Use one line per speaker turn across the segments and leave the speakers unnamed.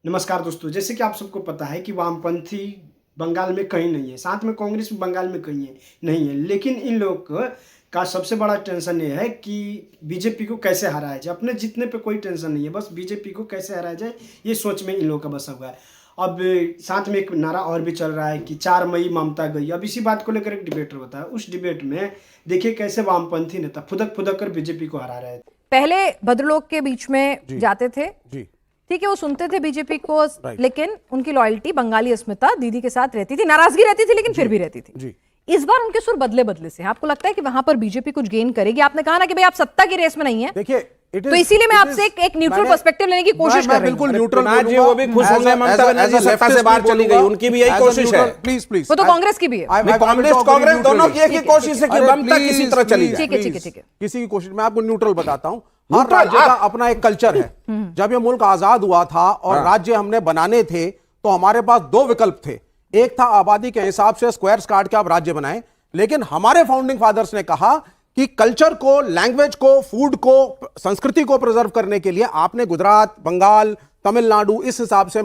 नमस्कार दोस्तों, जैसे कि आप सबको पता है कि वामपंथी बंगाल में कहीं नहीं है, साथ में कांग्रेस भी बंगाल में कहीं है नहीं है, लेकिन इन लोग का सबसे बड़ा टेंशन ये है कि बीजेपी को कैसे हराया जाए। अपने जीतने पे कोई टेंशन नहीं है, बस बीजेपी को कैसे हराया जाए ये सोच में इन लोगों का बसा हुआ है। अब साथ में एक नारा और भी चल रहा है कि 4 मई ममता गई। अब इसी बात को लेकर एक डिबेट होता है, उस डिबेट में देखिए कैसे वामपंथी नेता फुदक फुदक कर बीजेपी को हरा रहे थे।
पहले भद्रलोक के बीच में जाते थे,
जी
ठीक है, वो सुनते थे बीजेपी को, लेकिन उनकी लॉयल्टी बंगाली अस्मिता दीदी के साथ रहती थी, नाराजगी रहती थी लेकिन फिर भी रहती थी।
जी
इस बार उनके सुर बदले बदले से आपको लगता है कि वहां पर बीजेपी कुछ गेन करेगी? आपने कहा ना कि भाई आप सत्ता की रेस में नहीं है,
देखिए,
तो इसीलिए मैं आपसे एक न्यूट्रल पर्सपेक्टिव लेने की कोशिश कर रही हूं।
बिल्कुल न्यूट्रल
जी, वो भी खुश होंगे ममता बनर्जी सत्ता से बाहर चली गई, उनकी भी यही कोशिश है।
प्लीज प्लीज,
वो तो कांग्रेस की भी है।
कांग्रेस दोनों की एक ही कोशिश है कि ममता किसी तरह चली जाए।
ठीक है, ठीक है, ठीक है।
किसी की कोशिश, मैं आपको न्यूट्रल बताता हूं। हर राज्य का अपना एक कल्चर है। जब ये मुल्क आजाद हुआ था और राज्य हमने बनाने थे तो हमारे पास 2 विकल्प थे। एक था आबादी के हिसाब से स्क्वायर्स काट के आप राज्य बनाएं, लेकिन हमारे फाउंडिंग फादर्स ने कहा कि कल्चर को, लैंग्वेज को, फूड को, संस्कृति को प्रिजर्व करने के लिए आपने गुजरात, बंगाल, तमिलनाडु इस हिसाब से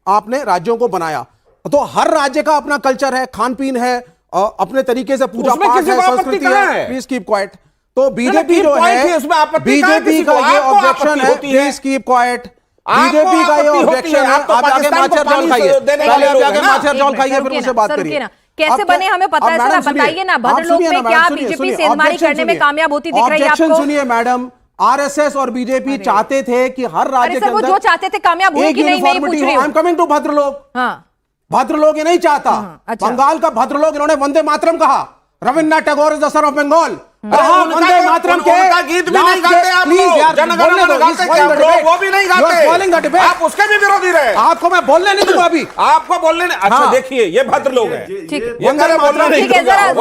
आपने राज्यों को बनाया। तो हर राज्य का अपना कल्चर है, खान पीन है, अपने तरीके से पूजा पाठ है, संस्कृति है। Please keep quiet. तो बीजेपी जो है, बीजेपी का ये ऑब्जेक्शन है, प्लीज कीप क्वाइट। बीजेपी का ये ऑब्जेक्शन है, आप आगे माचर जल खाइए, पहले आप आगे माचर जल खाइए फिर मुझसे बात करिए।
कैसे बने हमें पता है सर, आप बताइए ना। भद्रलोक में क्या बीजेपी सेंधमारी करने में कामयाब होती दिख रही है आपको?
सुनिए मैडम, आरएसएस और बीजेपी चाहते थे कि हर राज्य के अंदर
जो चाहते थे कामयाब हुए कि नहीं, मैं पूछ रही हूं।
I am coming to bhadralok.
हाँ,
भद्रलोक ये नहीं चाहता।
अच्छा।
बंगाल का भद्रलोक, इन्होंने वंदे मातरम कहा, Rabindranath Tagore is the son of Bengal. Vande Mataram के
गीत भी नहीं गाते आप लोग, जनगणना गाते क्या आप लोग? वो भी नहीं गाते, आप उसके भी विरोधी रहे।
आपको मैं बोलने नहीं दूंगा अभी,
आपको बोलने नहीं। अच्छा देखिए, ये भद्रलोक है,
ठीक है,
वंदे मातरम
ठीक है। जरा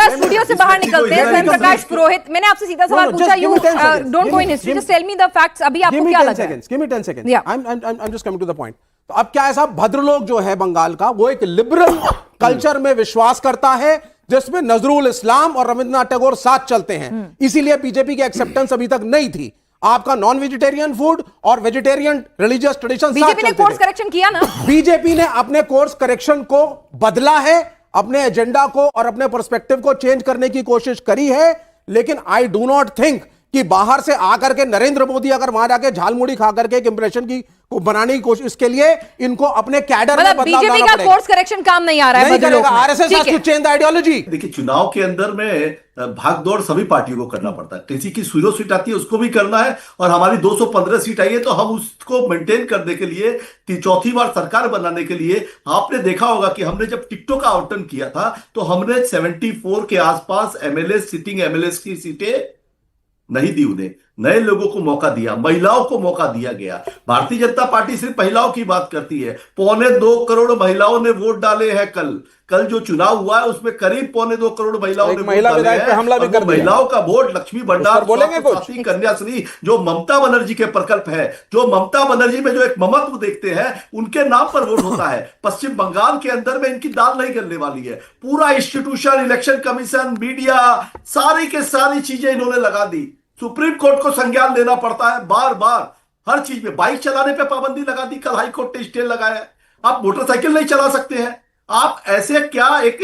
स्टूडियो से बाहर निकलते हैं। स्वयं प्रकाश पुरोहित, मैंने आपसे सीधा सवाल पूछा, you don't go in history, just tell me the facts. अभी आपको क्या लग रहा है?
Give me 10 seconds, I am just coming to the point. तो अब क्या है साहब, भद्रलोक जो है बंगाल का, वो एक लिबरल कल्चर में विश्वास करता है जिसमें नजरुल इस्लाम और रविन्द्रनाथ टैगोर साथ चलते हैं। इसीलिए बीजेपी की एक्सेप्टेंस अभी तक नहीं थी। आपका नॉन वेजिटेरियन फूड और वेजिटेरियन रिलीजियस ट्रेडिशन
बीजेपी ने कोर्स करेक्शन किया ना।
बीजेपी ने अपने कोर्स करेक्शन को बदला है, अपने एजेंडा को और अपने पर्सपेक्टिव को चेंज करने की कोशिश करी है, लेकिन आई डू नॉट थिंक कि बाहर से आकर के नरेंद्र मोदी अगर वहां जाके झालमुड़ी खा करके एक इंप्रेशन की को बनाने की कोशिश के लिए इनको अपने कैडर में बदलाव
बीजेपी का कोर्स करेक्शन काम नहीं आ रहा है,
नहीं करेगा। RSS has to change the ideology.
देखिए, चुनाव के अंदर में भागदौड़ सभी पार्टियों को करना पड़ता है। किसी की 0 सीट आती है उसको भी करना है, और हमारी 215 सीट आई है तो हम उसको मेंटेन करने के लिए, 4थी बार सरकार बनाने के लिए, आपने देखा होगा कि हमने जब टिकटों का आवंटन किया था तो हमने 74 के आसपास एमएलए, सिटिंग एमएलए की सीटें नहीं दी, उन्हें नए लोगों को मौका दिया, महिलाओं को मौका दिया गया। भारतीय जनता पार्टी सिर्फ महिलाओं की बात करती है। 2.25 करोड़ महिलाओं ने वोट डाले हैं। कल जो चुनाव हुआ है उसमें करीब 2.25 करोड़ महिलाओं ने
महिला विधायक पे हमला भी कर दिया।
महिलाओं का वोट, लक्ष्मी भंडार,
बोलेंगे कुछ?
कन्याश्री, जो ममता बनर्जी के प्रकल्प है, जो ममता बनर्जी में जो एक ममत्व देखते हैं, उनके नाम पर वोट होता है। पश्चिम बंगाल के अंदर में इनकी दाल नहीं गलने वाली है। पूरा इंस्टीट्यूशन, इलेक्शन कमीशन, मीडिया, सारी के सारी चीजें इन्होंने लगा दी। सुप्रीम कोर्ट को संज्ञान लेना पड़ता है बार बार हर चीज में। बाइक चलाने पे पाबंदी लगा दी, कल हाई कोर्ट ने स्टे लगाया है। आप मोटरसाइकिल नहीं चला सकते हैं। आप ऐसे क्या एक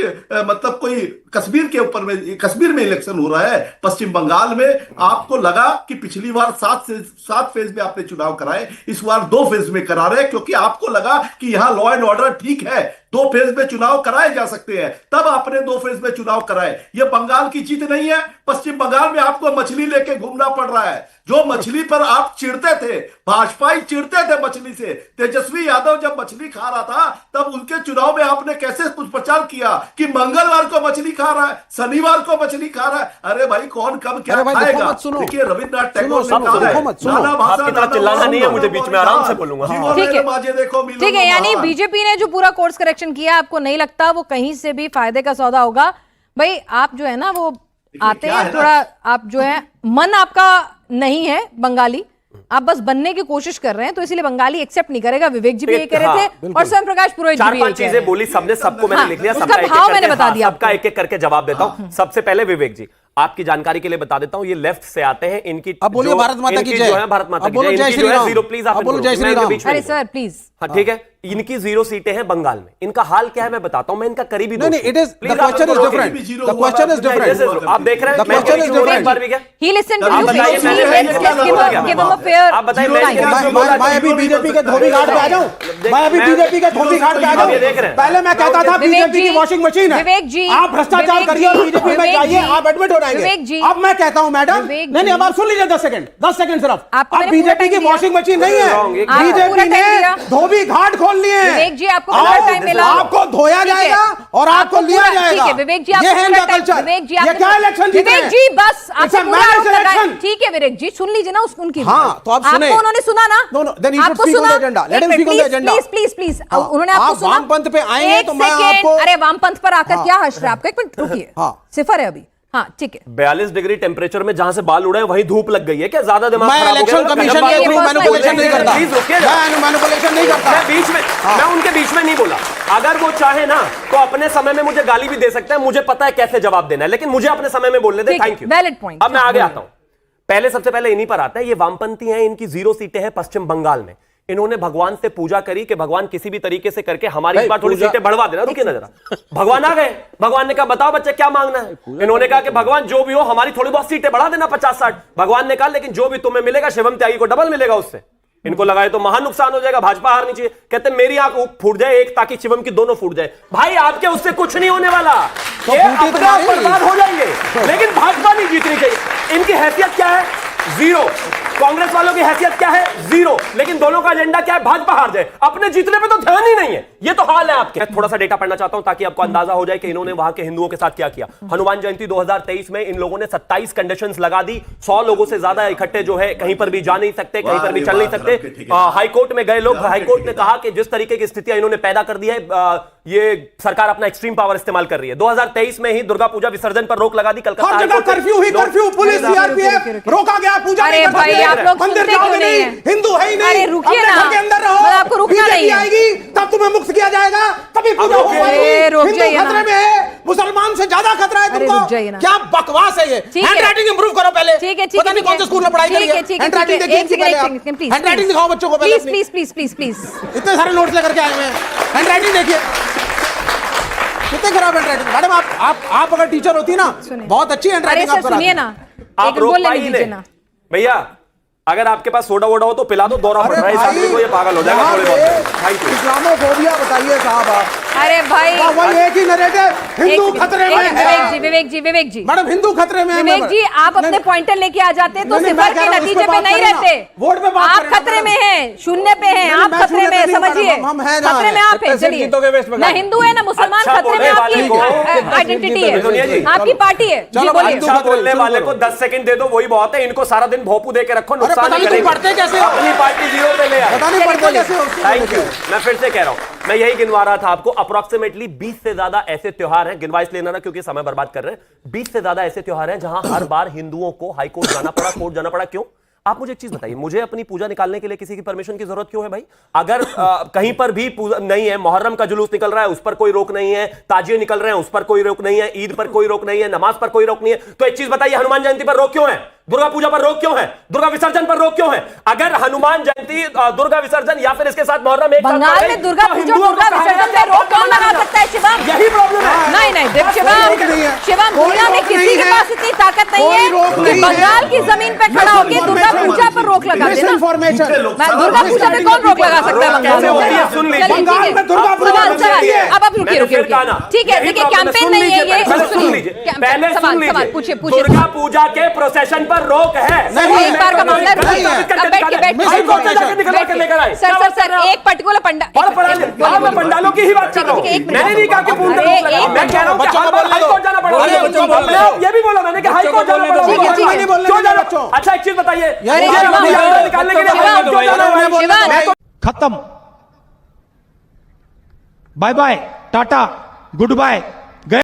मतलब कोई कश्मीर में इलेक्शन हो रहा है पश्चिम बंगाल में, आपको लगा कि पिछली बार 7 फेज में आपने चुनाव कराए, इस बार 2 फेज में करा रहे, क्योंकि आपको लगा कि यहां लॉ एंड ऑर्डर ठीक है, 2 फेज में चुनाव कराए जा सकते हैं, तब आपने 2 फेज में चुनाव कराए। यह बंगाल की जीत नहीं है। पश्चिम बंगाल में आपको मछली लेके घूमना पड़ रहा है। जो मछली पर आप चिढ़ते थे, भाजपाई चिढ़ते थे मछली से। तेजस्वी यादव जब मछली खा रहा था तब उनके चुनाव में आपने कैसे कुछ प्रचार किया कि मंगलवार को मछली खा रहा है, शनिवार को मछली खा रहा है। अरे भाई, कौन कब क्या खाएगा? देखिए, रविन्द्रनाथ टैगोर ने कहा है, नाना भाषा
चिल्लाना नहीं है मुझे, बीच में आराम से बोलूंगा।
ठीक है, यानी बीजेपी ने जो पूरा कोर्स करेक्शन किया, आपको नहीं लगता वो कहीं से भी फायदे का सौदा होगा? भाई आप जो है ना, वो आते हैं थोड़ा, आप जो है मन आपका नहीं है बंगाली, आप बस बनने की कोशिश कर रहे हैं, तो इसलिए बंगाली एक्सेप्ट नहीं करेगा। विवेक जी भी ये कह रहे थे और स्वयं प्रकाश पुरोहित जी भी
4-5 चीजें बोली सबने, सबको मैंने लिख लिया,
उसका भाव मैंने बता दिया,
सबका एक एक करके जवाब देता हूं। सबसे पहले विवेक जी,
आपकी जानकारी के लिए बता देता हूं, ये लेफ्ट से आते हैं। इनकी
अब बोलिए भारत माता की जय।
जो है भारत माता
अब
की
बोलो
जय।
जय
इनकी
श्री
जो है
राम।
जीरो, प्लीज आप
अब बोलो जय श्री राम।
अरे सर प्लीज।
हाँ ठीक है, इनकी 0 सीटें हैं बंगाल में। इनका हाल क्या है मैं बताता हूं, मैं इनका करीबी
नहीं नहीं, it is the question is different, the question is different,
आप देख रहे हैं,
The question is different.
एक बार भी क्या
He listened to
आप
you.
बताइए,
Please,
मैंने
let's give him a fair
आप बताइए,
time.
मैं अभी बीजेपी के धोबी घाट पे आ जाऊं, मैं अभी बीजेपी के धोबी घाट पे आ
अब ये देख रहे
जाऊं।
हैं।
पहले मैं कहता था
विवेक
बीजेपी की
जी,
वॉशिंग मशीन है,
विवेक जी,
आप भ्रष्टाचार
विवेक
करिए और
जी,
बीजेपी में
विवेक
जाइए,
जी,
आप एडमिट हो
विवेक
जाएंगे।
जी,
अब मैं कहता हूं मैडम,
विवेक
नहीं नहीं,
जी।
अब आप सुन लीजिए 10 सेकंड, 10 सेकंड सिर्फ।
आपको
अब
मैंने पूरा
बीजेपी की
टाइम दिया।
वॉशिंग मशीन नहीं
आपको
है,
पूरा
बीजेपी
टाइम
ने
दिया।
धोबी घाट खोल लिए हैं।
विवेक जी, आपको पूरा
आओ,
टाइम मिला।
आपको धोया
ठीक है।
जाएगा और आपको लिया
पूरा-
जाएगा।
ठीक है विवेक जी,
ये
आपको
है
पूरा
इनका
टाइम-
कल्चर।
विवेक जी,
ये
आपको-
क्या इलेक्शन जीत रहे
विवेक
हैं?
जी बस
It's a
आपसे पूरा
managed
होता है।
election.
ठीक है विवेक जी, सुन लीजिए ना उनकी
हाँ, तो आप सुने।
आपको उन्होंने सुना ना?
No, no, then he should
आपको
speak on
सुना?
the agenda. Let
एक
him
minute,
speak on the
please,
agenda.
please, please,
हाँ,
उन्होंने आपको
आप
सुना?
वामपंथ पे आएंगे
एक
तो मैं
सेकेंड,
आपको-
अरे वामपंथ पर आकर
हाँ।
क्या हंस रहे हैं आप? एक मिनट रुकिए।
हाँ।
सिफर है अभी। हाँ ठीक है।
42 डिग्री टेम्परेचर में जहां से बाल उड़े हैं वहीं धूप लग गई है क्या? ज्यादा दिमाग
मैं
खराब हो गया?
इलेक्शन कमीशन
ये
के थ्रू
personal
मैनिपुलेशन नहीं करता,
प्लीज रुकिए।
मैं मैनिपुलेशन नहीं करता।
मैं बीच में मैं उनके बीच में नहीं बोला। अगर वो चाहे ना तो अपने समय में मुझे गाली भी दे सकते हैं, मुझे पता है कैसे जवाब देना है, लेकिन मुझे अपने समय में बोलने दे।
ठीक है,
थैंक यू।
valid point।
अब मैं आगे आता हूं। पहले सबसे पहले इन्हीं पर आता है। ये वामपंथी हैं, इनकी 0 सीटें हैं पश्चिम बंगाल में। इन्होंने भगवान से पूजा करी कि भगवान किसी भी तरीके से करके हमारी इस बार थोड़ी सीटें बढ़वा देना। रुकिए ना जरा, भगवान आ गए। भगवान ने कहा बताओ बच्चे क्या मांगना है। इन्होंने कहा कि भगवान जो भी हो हमारी थोड़ी बहुत सीटें बढ़ा देना 50-60। भगवान ने कहा लेकिन जो भी तुम्हें मिलेगा शिवम त्यागी को डबल मिलेगा उससे। इनको लगा तो महान नुकसान हो जाएगा, भाजपा हारनी चाहिए। कहते मेरी आंख फूट जाए एक ताकि शिवम की दोनों फूट जाए। भाई आपके उससे कुछ नहीं होने वाला,
तो
ये
फूटी
अपने आप
तुम्हारी।
बर्बाद हो जाएंगे, लेकिन भाजपा नहीं जीतनी चाहिए। इनकी हैसियत क्या है? 0। कांग्रेस वालों की हैसियत क्या है? 0। लेकिन दोनों का एजेंडा क्या है? भाजपा हार जाए। अपने जीतने पे तो ध्यान ही नहीं है। ये तो हाल है आपके। मैं थोड़ा सा डेटा पढ़ना चाहता हूं ताकि आपको अंदाजा हो जाए कि इन्होंने वहां के हिंदुओं के साथ क्या किया। हनुमान जयंती 2023 में इन लोगों ने 27 कंडीशंस लगा दी। 100 लोगों से ज्यादा इकट्ठे जो है कहीं पर भी जा नहीं सकते, कहीं पर भी चल नहीं सकते। हाईकोर्ट में गए लोग, हाईकोर्ट ने कहा कि जिस तरीके की स्थितियां इन्होंने पैदा कर दी है, ये सरकार अपना एक्सट्रीम पावर इस्तेमाल कर रही है। 2023 में ही दुर्गा पूजा विसर्जन पर रोक लगा दी। कलकत्ता
हर जगह
हाईकोर्ट ने-
कर्फ्यू ही कर्फ्यू, पुलिस सीआरपीएफ रोका गया, पूजा
अरे
नहीं कर
भाई,
सकते,
आप लोग
मंदिर
सुनते
जाओगे
क्यों नहीं
नहीं,
है?
हिंदू है ही नहीं।
अरे रुकिए
अपने
ना,
घर के अंदर रहो,
मतलब आपको रुकना
बीजेपी
नहीं है।
आएगी तब तुम्हें मुक्त किया जाएगा, तभी पूजा हो
रुकिए।
पाएगी।
रुक
हिंदू
जाइए ना।
खतरे में है, मुसलमान से ज्यादा खतरा है
अरे
तुमको।
रुक जाइए ना।
क्या बकवास है ये?
ठीक है।
हैंडराइटिंग इंप्रूव करो पहले।
ठीक है, ठीक
पता
है,
नहीं
ठीक
कौन से
है।
स्कूल में पढ़ाई
ठीक
करी
है,
है।
ठीक है,
हैंडराइटिंग
ठीक है।
देखिए
एक सेकंड,
पहले
एक
आप।
सेकंड, प्लीज,
हैंडराइटिंग दिखाओ बच्चों को पहले
प्लीज
अपनी।
Please please please please.
इतने सारे नोट्स लेकर के आए हुए हैं, हैंडराइटिंग देखिए कितने खराब हैंडराइटिंग। मैडम आप अगर टीचर होती ना,
सुनिए।
बहुत अच्छी
अरे
हैंडराइटिंग
सर
आप कराती।
सुनिए ना,
आप
एक
रोक
बोलने
पाई
दीजिए
नहीं
ना।
भैया। अगर आपके पास सोडा वोडा हो तो पिला दो, दौरा पड़ रहा है इस आदमी को, ये पागल हो जाएगा थोड़े बहुत। Thank you.
इस्लामोफोबिया बताइए साहब आप।
अरे भाई
वही एक ही नरेटिव, हिंदू
एक-
खतरे
एक-
में है।
विवेक जी
मैडम हिंदू खतरे में है।
विवेक जी, आप अपने पॉइंटर लेके आ जाते तो
नहीं, नहीं,
सिफर
मैं कह
के
रहा हूं,
नतीजे
इस पे
पे
बात
नहीं
करें ना।
रहते।
वोट पे बात
आप
करें ना,
खतरे में
मैडम।
हैं, शून्य पे हैं,
नहीं,
आप
मैं
खतरे
शून्य
में
पे नहीं,
समझिए।
मैडम, हम हैं जहाँ
खतरे में
हैं।
आप हैं, चलिए ना हिंदू है ना मुसलमान,
अच्छा
खतरे में
बोलने
आपकी
वाले को-
आइडेंटिटी है,
सुनिए जी।
आपकी पार्टी है। जी
चलो,
बोलिए।
अच्छा बोलने वाले को 10 सेकंड दे दो, वही बहुत है। इनको सारा दिन भोपू दे के रखो,
अरे
नुकसान
पता
नहीं
नहीं तुम
करेंगे।
पढ़ते कैसे हो?
अपनी पार्टी 0 पे ले आए।
पता नहीं पढ़ते कैसे हो?
Thank you. मैं फिर से कह रहा हूं, मैं यही गिनवा रहा था आपको। अप्रोक्सीमेटली 20 से ज्यादा ऐसे त्योहार हैं, गिनवा इसलिए ना क्योंकि समय बर्बाद कर रहे हैं। 20 से ज्यादा ऐसे त्योहार हैं जहां हर बार हिंदुओं को हाई कोर्ट जाना पड़ा, कोर्ट जाना पड़ा। क्यों? आप मुझे एक चीज बताइए, मुझे अपनी पूजा निकालने के लिए किसी की परमिशन की जरूरत क्यों है भाई? अगर कहीं पर भी पूजा नहीं है, मुहर्रम का जुलूस निकल रहा है उस पर कोई रोक नहीं है, ताजिए निकल रहे हैं उस पर कोई रोक नहीं है, ईद पर कोई रोक नहीं है, नमाज पर कोई रोक नहीं है, तो एक चीज बताइए, हनुमान जयंती पर रोक क्यों है? दुर्गा पूजा पर रोक क्यों है? दुर्गा विसर्जन पर रोक क्यों है? अगर हनुमान जयंती, दुर्गा विसर्जन या फिर इसके साथ मुहर्रम एक साथ
बंगाल
पड़ गई,
में दुर्गा
तो
पूजा,
हिंदुओं
दुर्गा
को कहा
विसर्जन
जाएगा
पे रोक कौन लगा सकता है? शिवम,
यही प्रॉब्लम है।
नहीं नहीं देख
कोई रोक नहीं है।
शिवम
कोई
दुनिया में
रोक
किसी
नहीं
के
है।
पास इतनी ताकत नहीं
कोई
है
रोक
कि
नहीं है।
बंगाल की जमीन पे खड़ा होकर दुर्गा पूजा पर रोक लगा देना।
मिसइंफॉर्मेशन।
दुर्गा पूजा पे कौन रोक लगा सकता है बंगाल में?
कैसे होती है? सुन लीजिए।
चलिए,
बंगाल
ठीक है।
में दुर्गा पूजा
सवाल,
होती
सवाल।
है।
अब रुकिए
मैंने
रुकिए
फिर कहा ना,
रुकिए। ठीक है,
यही
देखिए
प्रॉब्लम है।
कैंपेन
सुन
नहीं है
लीजिए,
ये।
पहले सुन
सुनिए,
लीजिए,
क्या-
पहले सुन
सवाल
लीजिए।
सवाल पूछिए पूछिए।
दुर्गा पूजा के प्रोसेशन पर रोक है।
नहीं,
एक बार का मामला है,
नहीं है।
अब बैठ के बैठ
हाईकोर्ट से जाकर निकलवा के लेकर आए।
सर एक पर्टिकुलर
मैं पंडालों की ही बात कर रहा हूँ।
ठीक है, एक मिनट।
मैंने नहीं कहा कि पूर्ण
अरे,
रोक लगाओ।
एक
मैं कह रहा हूँ कि
बच्चों
हर
को
बार
बोलने दो।
हाईकोर्ट जाना
बोलिए,
पड़ेगा।
बच्चों को बोलने
मैं
दो।
ये भी बोला मैंने कि हाईकोर्ट जाना
बोलने दो।
पड़ेगा।
ठीक है, ठीक है।
नहीं बोलने
क्यों
दो
जाना?
बच्चों।
अच्छा एक चीज बताइए,
यही
मुझे
बात
अपनी
है।
यात्रा निकालने के लिए
शिवम,
हाईकोर्ट क्यों जाना है?
शिवम,
मैं तो
खत्म। Bye bye, tata, good bye.